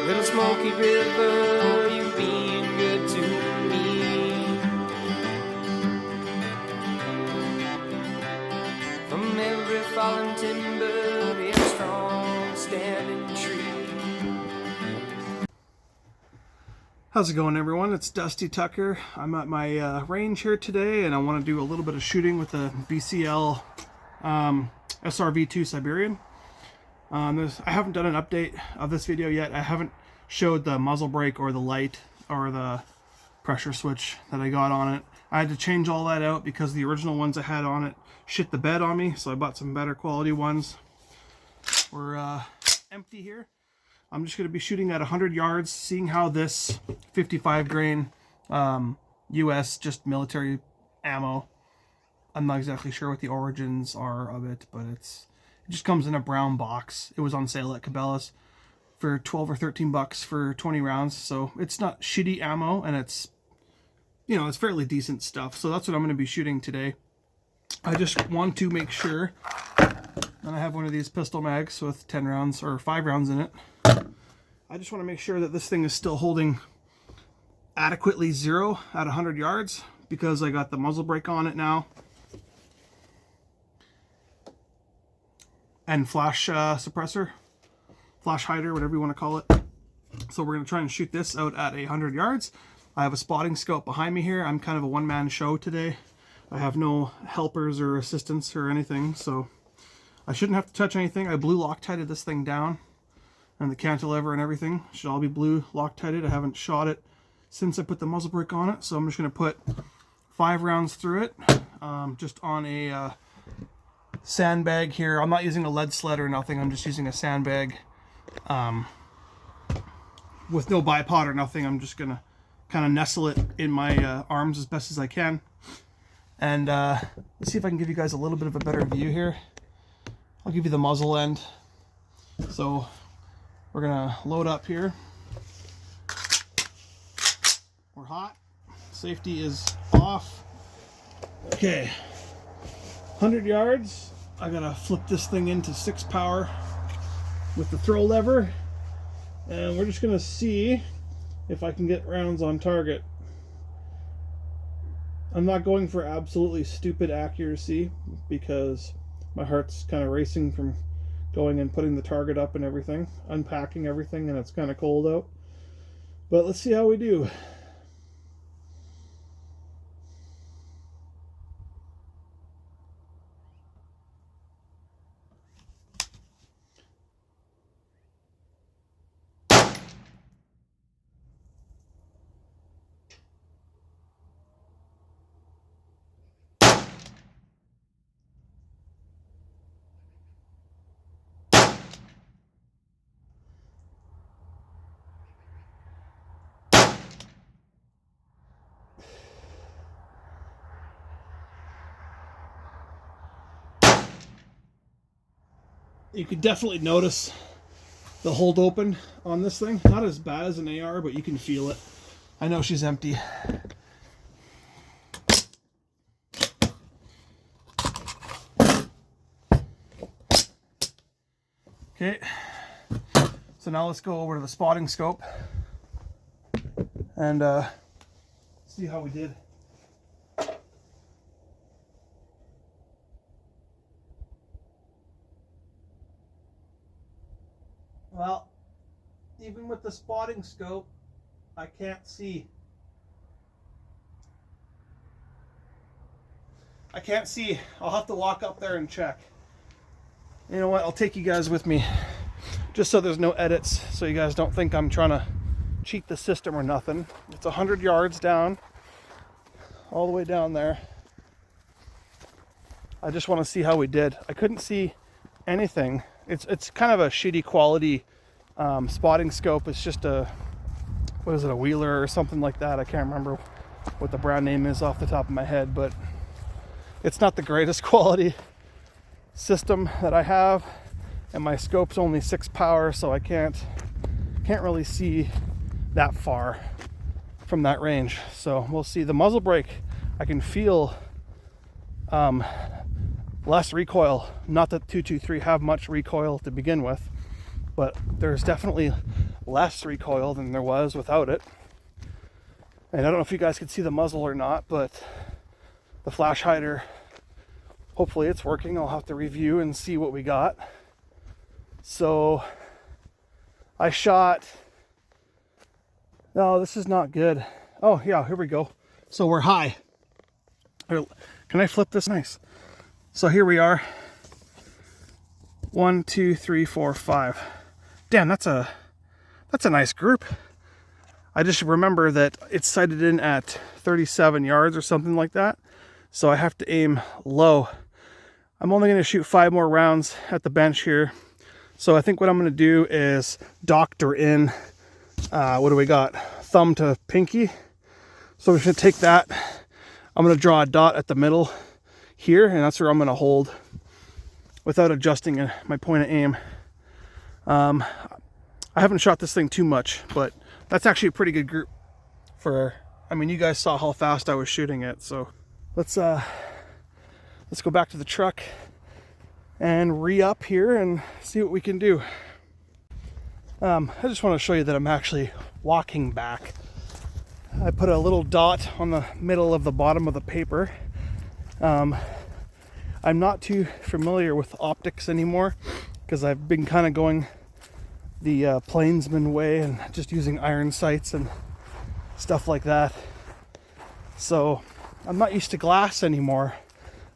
Little Smoky River, you being good to me. From every fallen timber, be a strong standing tree. How's it going, everyone? It's Dusty Tucker. I'm at my range here today, and I want to do a little bit of shooting with the BCL SRV2 Siberian. I haven't done an update of this video yet. I haven't showed the muzzle brake or the light or the pressure switch that I got on it. I had to change all that out because the original ones I had on it shit the bed on me, so I bought some better quality ones. We're empty here. I'm just going to be shooting at 100 yards, seeing how this 55 grain US just military ammo. I'm not exactly sure what the origins are of it, but it just comes in a brown box. It was on sale at Cabela's for 12 or 13 bucks for 20 rounds. So it's not shitty ammo, and it's, you know, it's fairly decent stuff. So that's what I'm going to be shooting today. I just want to make sure, and I have one of these pistol mags with 10 rounds or 5 rounds in it. I just want to make sure that this thing is still holding adequately zero at 100 yards because I got the muzzle brake on it now. And flash suppressor, flash hider, whatever you want to call it. So we're going to try and shoot this out at 100 yards. I have a spotting scope behind me here. I'm kind of a one-man show today. I have no helpers or assistants or anything, so I shouldn't have to touch anything. I blue Loctited this thing down, and the cantilever and everything should all be blue Loctited. I haven't shot it since I put the muzzle brake on it, so I'm just going to put 5 rounds through it, just on a sandbag here. I'm not using a lead sled or nothing. I'm just using a sandbag with no bipod or nothing. I'm just gonna kind of nestle it in my arms as best as I can, and let's see if I can give you guys a little bit of a better view here. I'll give you the muzzle end. So we're gonna load up here. We're hot. Safety is off. Okay, 100 yards. I gotta flip this thing into 6 power with the throw lever, and we're just gonna see if I can get rounds on target. I'm not going for absolutely stupid accuracy because my heart's kind of racing from going and putting the target up and everything, unpacking everything, and it's kind of cold out. But let's see how we do. You could definitely notice the hold open on this thing. Not as bad as an AR, but you can feel it. I know she's empty. Okay, so now let's go over to the spotting scope and see how we did. Well, even with the spotting scope, I can't see. I'll have to walk up there and check. You know what? I'll take you guys with me just so there's no edits, so you guys don't think I'm trying to cheat the system or nothing. It's 100 yards down, all the way down there. I just want to see how we did. I couldn't see anything. It's kind of a shitty quality spotting scope. It's just a, what is it, a Wheeler or something like that. I can't remember what the brand name is off the top of my head, but it's not the greatest quality system that I have, and my scope's only 6 power, so I can't really see that far from that range. So we'll see. The muzzle brake, I can feel less recoil. Not that 223 have much recoil to begin with, but there's definitely less recoil than there was without it. And I don't know if you guys can see the muzzle or not, but the flash hider, hopefully it's working. I'll have to review and see what we got. So I shot, no, this is not good. Oh yeah, here we go. So we're high. Here, can I flip this? Nice. So here we are. 1, 2, 3, 4, 5. Damn, that's a nice group. I just remember that it's sighted in at 37 yards or something like that. So I have to aim low. I'm only going to shoot 5 more rounds at the bench here. So I think what I'm going to do is doctor in, what do we got? Thumb to pinky. So we should take that. I'm going to draw a dot at the middle here, and that's where I'm going to hold without adjusting my point of aim. I haven't shot this thing too much, but that's actually a pretty good group for, I mean, you guys saw how fast I was shooting it. So let's go back to the truck and re-up here and see what we can do. I just want to show you that I'm actually walking back. I put a little dot on the middle of the bottom of the paper. I'm not too familiar with optics anymore because I've been kind of going the plainsman way and just using iron sights and stuff like that. So I'm not used to glass anymore.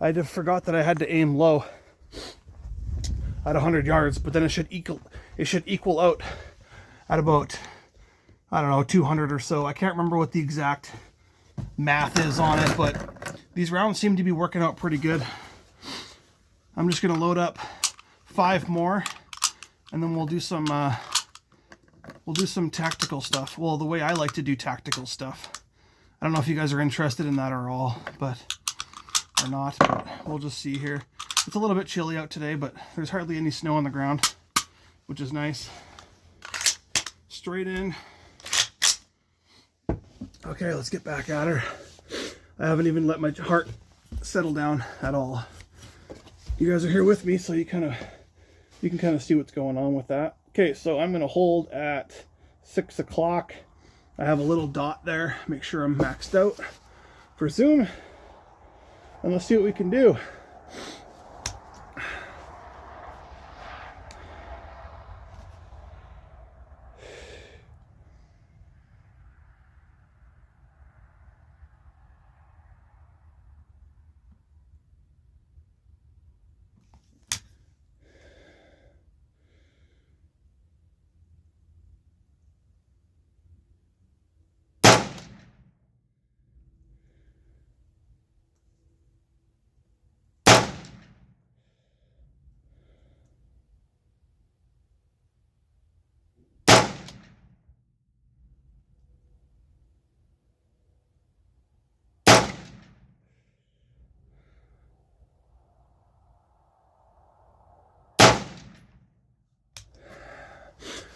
I just forgot that I had to aim low at 100 yards, but then it should equal out at about, I don't know, 200 or so. I can't remember what the exact math is on it, but these rounds seem to be working out pretty good. I'm just going to load up 5 more, and then we'll do some tactical stuff. Well, the way I like to do tactical stuff. I don't know if you guys are interested in that or not, but we'll just see here. It's a little bit chilly out today, but there's hardly any snow on the ground, which is nice. Straight in. Okay, let's get back at her. I haven't even let my heart settle down at all. You guys are here with me, so you can kind of see what's going on with that. Okay, so I'm going to hold at 6 o'clock. I have a little dot there. Make sure I'm maxed out for zoom. And let's see what we can do.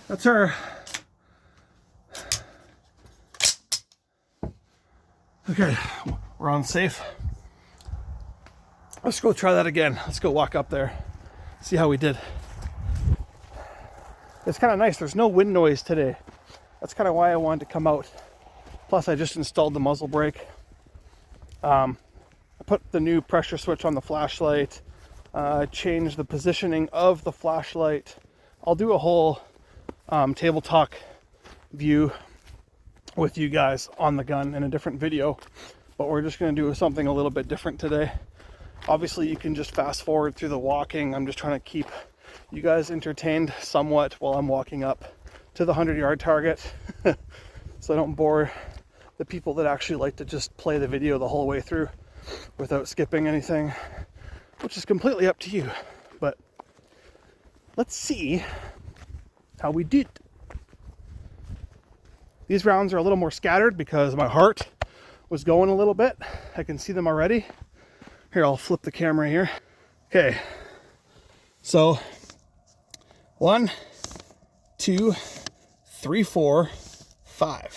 That's her. Okay, we're on safe. Let's go try that again. Let's go walk up there, see how we did. It's kind of nice. There's no wind noise today. That's kind of why I wanted to come out. Plus, I just installed the muzzle brake. I put the new pressure switch on the flashlight. Changed the positioning of the flashlight. I'll do a whole table talk view with you guys on the gun in a different video, but we're just going to do something a little bit different today. Obviously, you can just fast forward through the walking. I'm just trying to keep you guys entertained somewhat while I'm walking up to the 100-yard target so I don't bore the people that actually like to just play the video the whole way through without skipping anything, which is completely up to you. But let's see how we did. These rounds are a little more scattered because my heart was going a little bit. I can see them already. Here, I'll flip the camera here. Okay, so 1, 2, 3, 4, 5.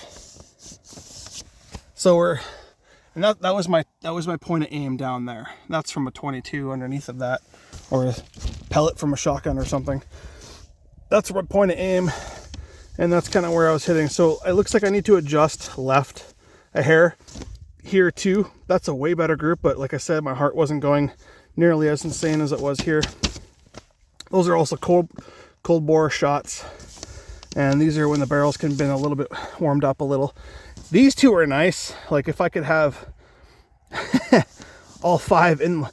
So that was my point of aim down there. That's from a 22 underneath of that, or a pellet from a shotgun or something. that's what point of aim, and that's kind of where I was hitting. So it looks like I need to adjust left a hair here too. That's a way better group, but like I said, my heart wasn't going nearly as insane as it was here. Those are also cold bore shots, and these are when the barrels can been a little bit warmed up a little. These two are nice. Like if I could have all 5 in,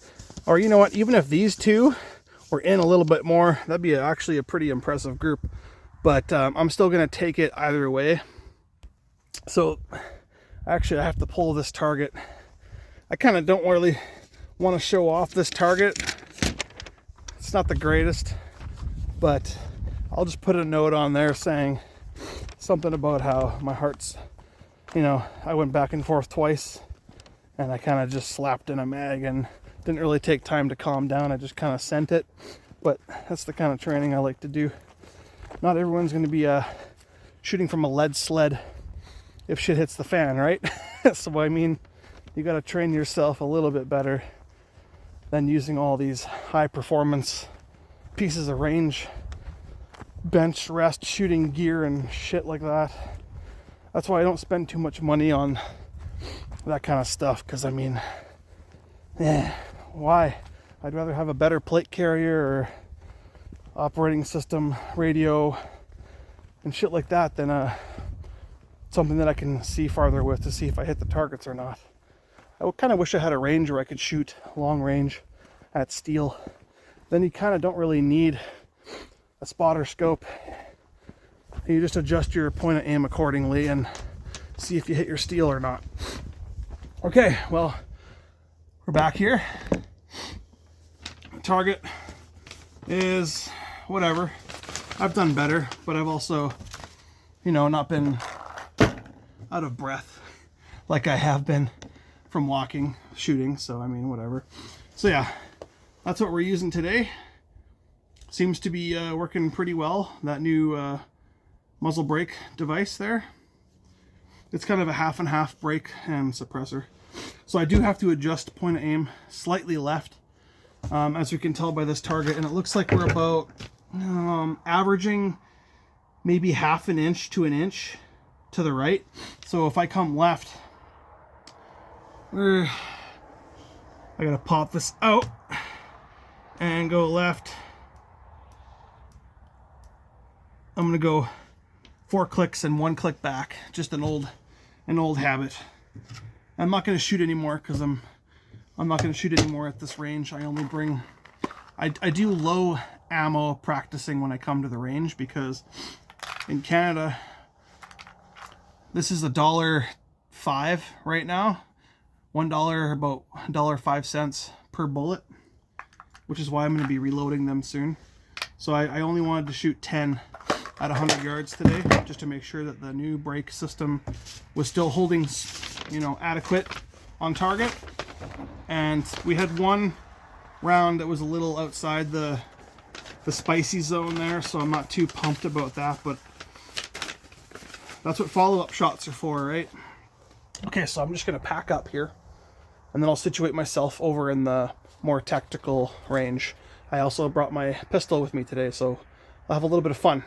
or you know what, even if these two were in a little bit more, that'd be actually a pretty impressive group. But I'm still gonna take it either way. So actually I have to pull this target. I kind of don't really want to show off this target. It's not the greatest, but I'll just put a note on there saying something about how my heart's, you know, I went back and forth twice and I kind of just slapped in a mag and didn't really take time to calm down. I just kind of sent it, but that's the kind of training I like to do. Not everyone's going to be shooting from a lead sled if shit hits the fan, right? So I mean, you got to train yourself a little bit better than using all these high performance pieces of range bench rest shooting gear and shit like that. That's why I don't spend too much money on that kind of stuff, because I mean, why? I'd rather have a better plate carrier or operating system radio and shit like that than something that I can see farther with to see if I hit the targets or not. I kind of wish I had a range where I could shoot long range at steel. Then you kind of don't really need a spotter scope. You just adjust your point of aim accordingly and see if you hit your steel or not. Okay, well, we're back here. The target is whatever. I've done better, but I've also, you know, not been out of breath like I have been from walking, shooting, so I mean, whatever. So yeah, that's what we're using today. Seems to be working pretty well, that new muzzle brake device there. It's kind of a half and half brake and suppressor. So I do have to adjust point of aim slightly left, as you can tell by this target, and it looks like we're about averaging maybe half an inch to an inch to the right. So if I come left, I gotta pop this out and go left. I'm gonna go 4 clicks and 1 click back. Just an old habit. I'm not gonna shoot anymore because I'm not gonna shoot anymore at this range. I only bring, I do low ammo practicing when I come to the range, because in Canada this is $1.05 right now. $1, about $1.05 per bullet, which is why I'm going to be reloading them soon. So I only wanted to shoot 10 at 100 yards today, just to make sure that the new brake system was still holding, you know, adequate on target. And we had one round that was a little outside the spicy zone there, so I'm not too pumped about that, but that's what follow-up shots are for, right? Okay, so I'm just going to pack up here, and then I'll situate myself over in the more tactical range. I also brought my pistol with me today, so I'll have a little bit of fun.